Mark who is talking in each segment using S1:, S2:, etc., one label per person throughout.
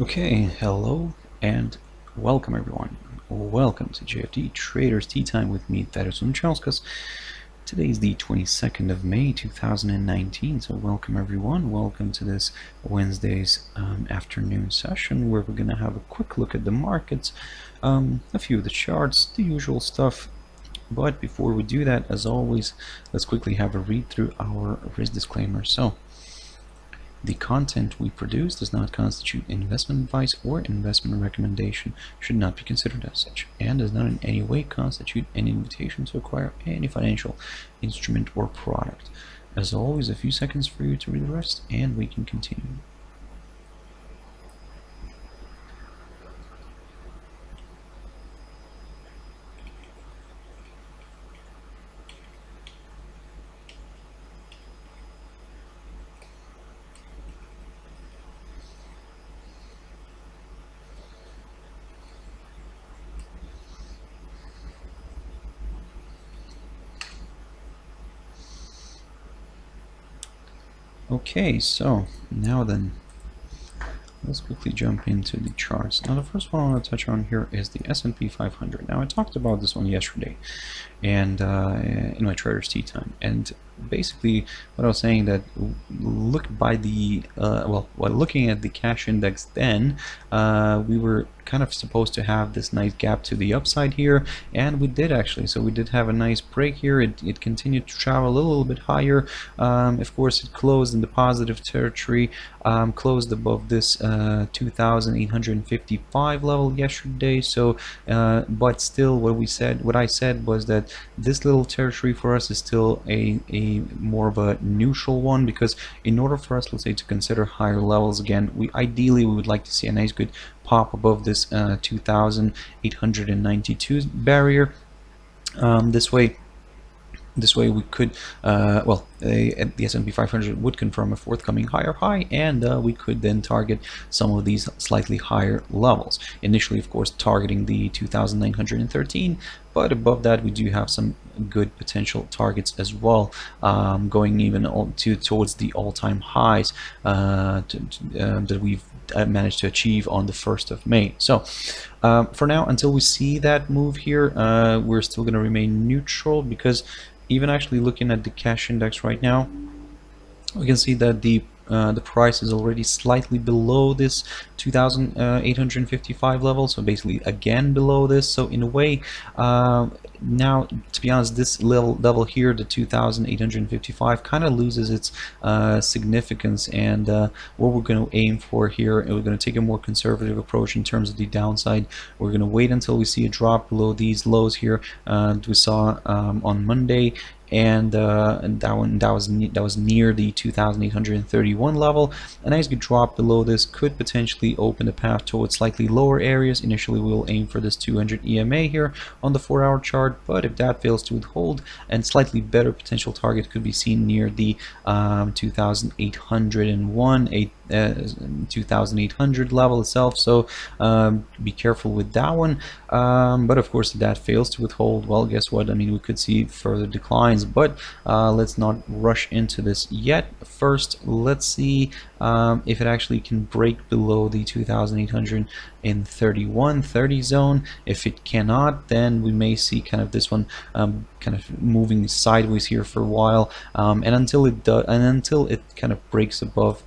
S1: Okay, hello and welcome everyone. Welcome to JFD Traders Tea Time with me, Darius and Anucauskas. Today is the 22nd of May 2019, so welcome everyone. Welcome to this Wednesday's afternoon session where we're going to have a quick look at the markets, a few of the charts, the usual stuff. But before we do that, as always, let's quickly have a read through our risk disclaimer. So, the content we produce does not constitute investment advice or investment recommendation, should not be considered as such, and does not in any way constitute an invitation to acquire any financial instrument or product. As always, a few seconds for you to read the rest, and we can continue. Okay, so now then, let's quickly jump into the charts. Now the first one I want to touch on here is the S&P 500. Now I talked about this one yesterday and in my Traders Tea Time, and basically what I was saying that look by the while looking at the cash index then we were kind of supposed to have this nice gap to the upside here, and we did actually. So we did have a nice break here. It continued to travel a little bit higher. Of course it closed in the positive territory, closed above this 2,855 level yesterday. So but still what I said was that this little territory for us is still a more of a neutral one, because in order for us, let's say, to consider higher levels again, ideally we would like to see a nice good pop above this 2,892 barrier. This way we could, the S&P 500 would confirm a forthcoming higher high, and we could then target some of these slightly higher levels. Initially, of course, targeting the 2,913, but above that we do have some good potential targets as well, going even towards the all-time highs that we've managed to achieve on the 1st of May. So for now, until we see that move here, we're still going to remain neutral, because even actually looking at the cash index right now, we can see that the price is already slightly below this 2,855 level, so basically again below this. So in a way, now to be honest, this level here, the 2,855, kind of loses its significance, and what we're going to aim for here, and we're going to take a more conservative approach in terms of the downside. We're going to wait until we see a drop below these lows here that we saw on Monday, and that was near the 2,831 level. A nice good drop below this could potentially open the path towards slightly lower areas. Initially we'll aim for this 200 EMA here on the 4-hour chart, but if that fails to hold, and slightly better potential target could be seen near the 2,801, 2,800 level itself. So be careful with that one. But of course, if that fails to withhold, well, guess what? I mean, we could see further declines, but let's not rush into this yet. First, let's see if it actually can break below the 2,831.30 zone. If it cannot, then we may see kind of this one kind of moving sideways here for a while, and until it kind of breaks above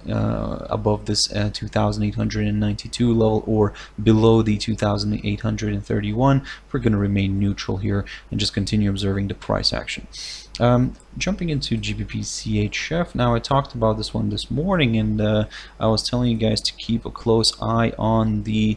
S1: this 2,892 level or below the 2,831, we're going to remain neutral here and just continue observing the price action. Jumping into GBPCHF, now I talked about this one this morning, and I was telling you guys to keep a close eye on the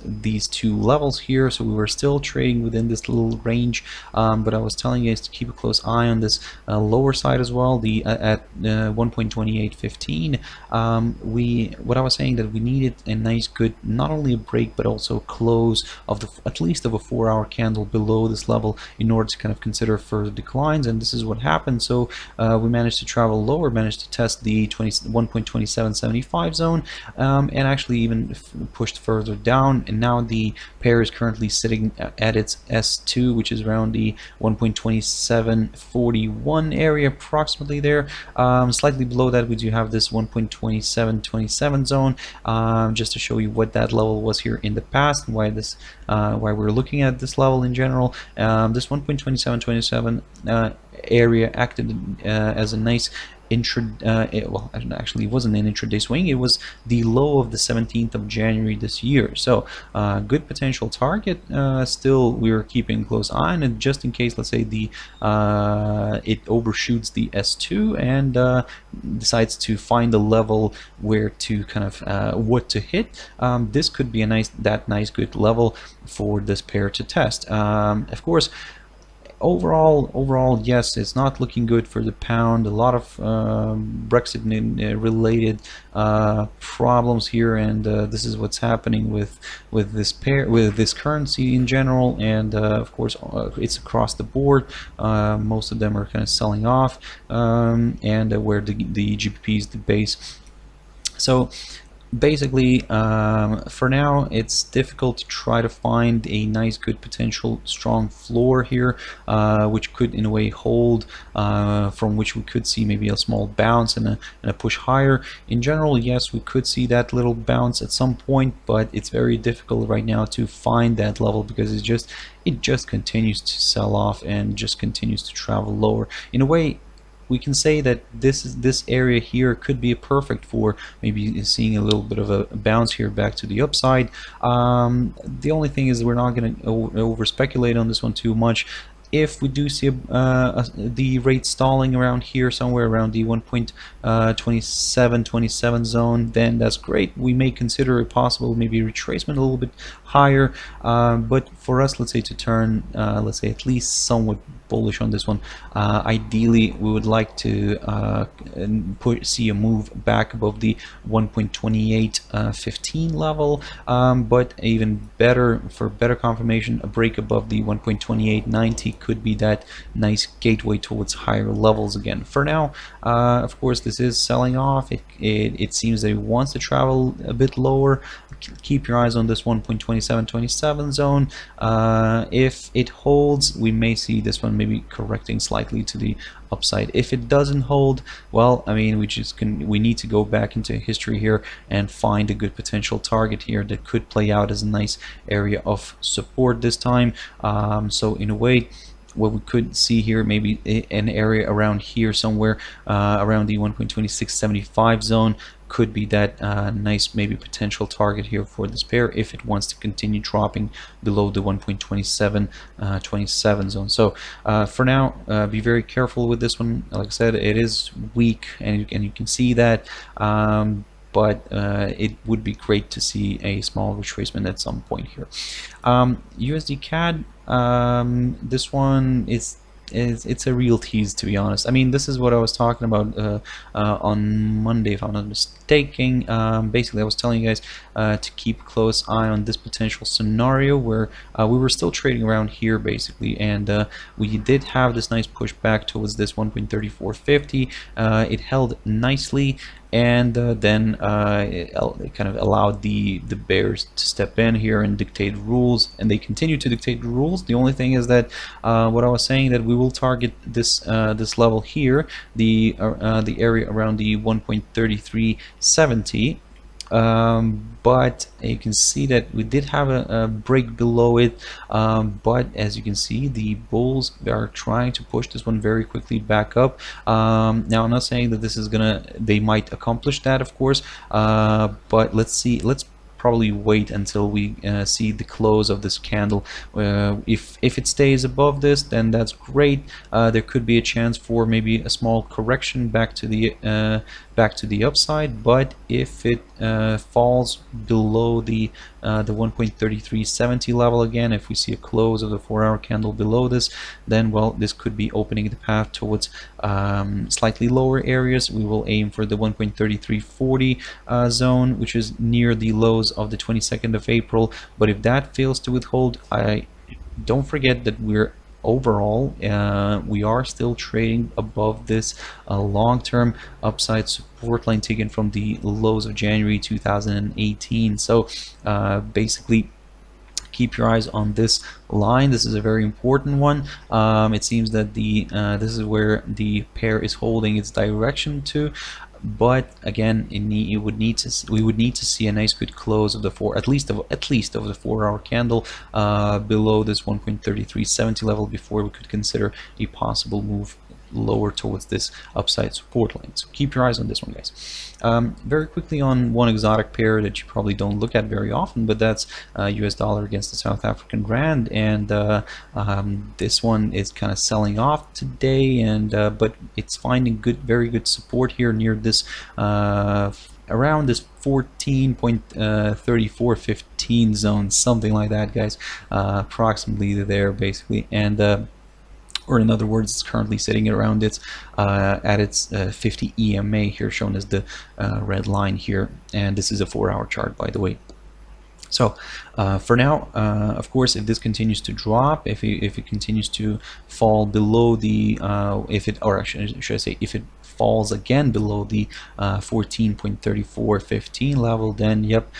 S1: these two levels here. So we were still trading within this little range, but I was telling you guys to keep a close eye on this lower side as well, the at 1.2815. What I was saying, that we needed a nice good, not only a break but also a close of the at least of a 4-hour candle below this level in order to kind of consider further declines, and this is what happened. So we managed to travel lower, managed to test the 1.2775 zone, and actually even pushed further down, and now the pair is currently sitting at its S2, which is around the 1.2741 area, approximately there. Slightly below that we do have this 1.2727 zone, just to show you what that level was here in the past and why we're looking at this level in general. This 1.2727 area acted as a nice well, actually it wasn't an intraday swing, it was the low of the 17th of January this year. So good potential target. Still we're keeping a close eye on it, just in case, let's say, the it overshoots the S2 and decides to find a level where to kind of what to hit. This could be a nice good level for this pair to test. Of course, overall, yes, it's not looking good for the pound. A lot of Brexit related problems here, and this is what's happening with this pair, with this currency in general, and of course it's across the board. Most of them are kind of selling off, and where the GBP is the base. So basically, for now, it's difficult to try to find a nice, good, potential strong floor here, which could in a way hold, from which we could see maybe a small bounce and a push higher. In general, yes, we could see that little bounce at some point, but it's very difficult right now to find that level because it just continues to sell off and just continues to travel lower. In a way, we can say that this area here could be perfect for maybe seeing a little bit of a bounce here back to the upside. The only thing is we're not going to over speculate on this one too much. If we do see the rate stalling around here, somewhere around the 1.2727 zone, then that's great. We may consider a possible maybe retracement a little bit higher, but for us, let's say, to turn, let's say, at least somewhat bullish on this one, ideally we would like to see a move back above the 1.2815 level, but even better, for better confirmation, a break above the 1.2890 could be that nice gateway towards higher levels again. For now, of course, this is selling off. It seems that it wants to travel a bit lower. Keep your eyes on this 1.2727 zone. If it holds, we may see this one maybe correcting slightly to the upside. If it doesn't hold, well, I mean, we need to go back into history here and find a good potential target here that could play out as a nice area of support this time. So in a way, what we could see here, maybe an area around here somewhere, around the 1.2675 zone, could be that nice maybe potential target here for this pair if it wants to continue dropping below the 1.2727 zone. So for now, be very careful with this one. Like I said, it is weak, and you can see that, but it would be great to see a small retracement at some point here. USDCAD, this one it's a real tease, to be honest. I mean, this is what I was talking about on Monday, if I'm not mistaken. Basically, I was telling you guys to keep a close eye on this potential scenario where we were still trading around here, basically, and we did have this nice push back towards this 1.3450. It held nicely, and then it kind of allowed the bears to step in here and dictate rules, and they continue to dictate rules. The only thing is that what I was saying, that we will target this this level here, the area around the 1.3370. But you can see that we did have a break below it, but as you can see, the bulls are trying to push this one very quickly back up. Now, I'm not saying that this is they might accomplish that, of course, but let's see. Let's probably wait until we see the close of this candle. If it stays above this, then that's great. There could be a chance for maybe a small correction back to the upside, but if it falls below the 1.3370 level again, if we see a close of the 4-hour candle below this, then, well, this could be opening the path towards slightly lower areas. We will aim for the 1.3340 zone, which is near the lows of the 22nd of April. But if that fails to withhold, don't forget that we're overall, we are still trading above this long-term upside support line taken from the lows of January 2018. So basically, keep your eyes on this line. This is a very important one. It seems that this is where the pair is holding its direction to, but again, we would need to see a nice good close of the at least of the 4-hour candle below this 1.3370 level before we could consider a possible move lower towards this upside support line. So keep your eyes on this one, guys. Very quickly on one exotic pair that you probably don't look at very often, but that's US dollar against the South African rand, and this one is kind of selling off today, and but it's finding very good support here near this around this 14.3415 zone, something like that, guys, approximately there basically. And or in other words, it's currently sitting around its at its 50 EMA here, shown as the red line here, and this is a 4-hour chart, by the way. So for now, of course, if this continues to drop, if it continues to fall below the should I say, if it falls again below the 14.3415 level, then yep,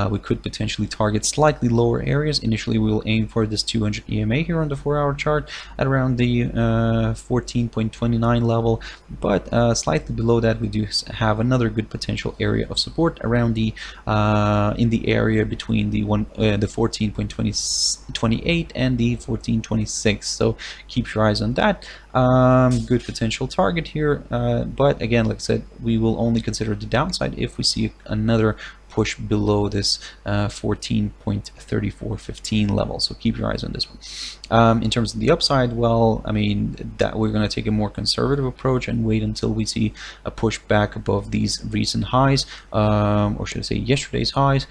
S1: we could potentially target slightly lower areas. Initially, we will aim for this 200 EMA here on the 4-hour chart at around the 14.29 level, but slightly below that, we do have another good potential area of support around the in the area between the 14.28 and the 14.26. So keep your eyes on that. Good potential target here, but again, like I said, we will only consider the downside if we see another push below this 14.3415 level. So keep your eyes on this one. In terms of the upside, well, I mean, that we're going to take a more conservative approach and wait until we see a push back above these recent highs, or should I say yesterday's highs,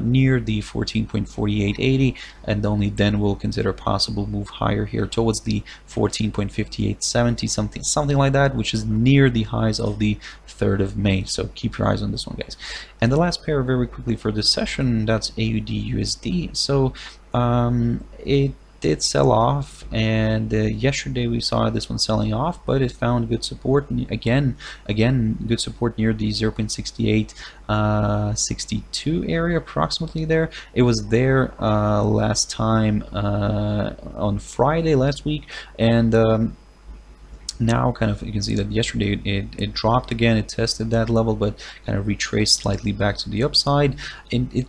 S1: near the 14.4880, and only then we'll consider a possible move higher here towards the 14.5870, something like that, which is near the highs of the 3rd of May. So keep your eyes on this one, guys. And the last pair very quickly for this session, that's AUDUSD. So it did sell off, and yesterday we saw this one selling off, but it found good support, and again good support near the 0.6862 area, approximately there. It was there last time on Friday last week, and now kind of you can see that yesterday it dropped again. It tested that level, but kind of retraced slightly back to the upside, and it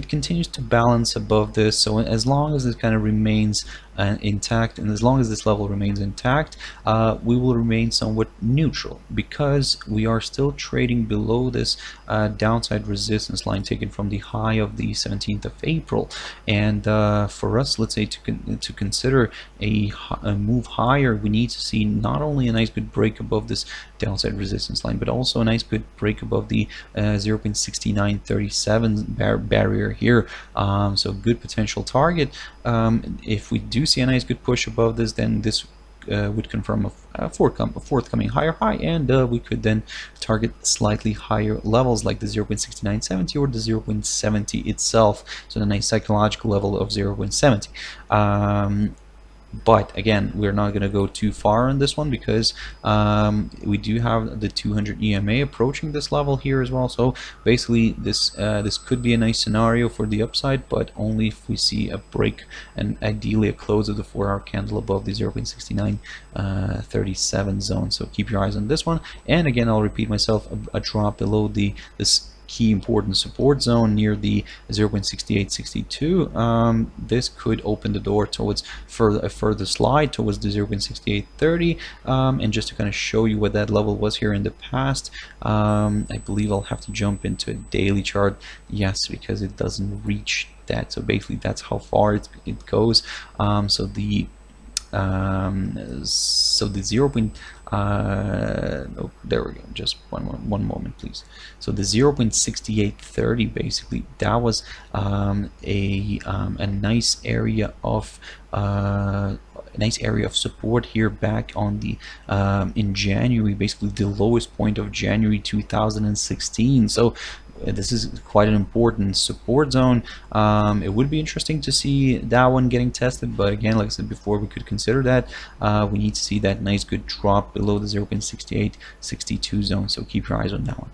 S1: continues to balance above this. So as long as it kind of remains intact, and as long as this level remains intact, we will remain somewhat neutral, because we are still trading below this downside resistance line taken from the high of the 17th of April. And for us, let's say to consider a move higher, we need to see not only a nice good break above this downside resistance line, but also a nice good break above the 0.6937 barrier here. So good potential target. If we do see a nice good push above this, then this would confirm a forthcoming higher high, and we could then target slightly higher levels like the 0.6970 or the 0.70 itself, so the nice psychological level of 0.70. But again, we're not going to go too far on this one, because we do have the 200 EMA approaching this level here as well. So basically, this could be a nice scenario for the upside, but only if we see a break and ideally a close of the 4-hour candle above the 0.6937 zone. So keep your eyes on this one. And again, I'll repeat myself, a drop below this key important support zone near the 0.6862. This could open the door towards a further slide towards the 0.6830. And just to kind of show you what that level was here in the past, I believe I'll have to jump into a daily chart. Yes, because it doesn't reach that. So basically, that's how far it goes. So the 0. Oh, there we go. Just one moment, please. So the 0.6830, basically, that was a nice area of support here back on the in January, basically the lowest point of January 2016. So this is quite an important support zone. It would be interesting to see that one getting tested, but again, like I said before, we could consider that. We need to see that nice good drop below the 0.6862 zone, so keep your eyes on that one.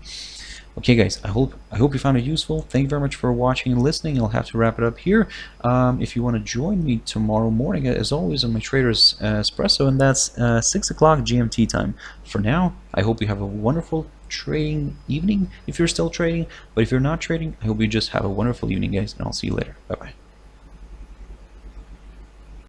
S1: Okay guys, I hope you found it useful. Thank you very much for watching and listening. I'll have to wrap it up here. If you want to join me tomorrow morning, as always, on my Traders Espresso, and that's 6 o'clock GMT time. For now, I hope you have a wonderful trading evening if you're still trading, but if you're not trading, I hope you just have a wonderful evening, guys, and I'll see you later. Bye bye.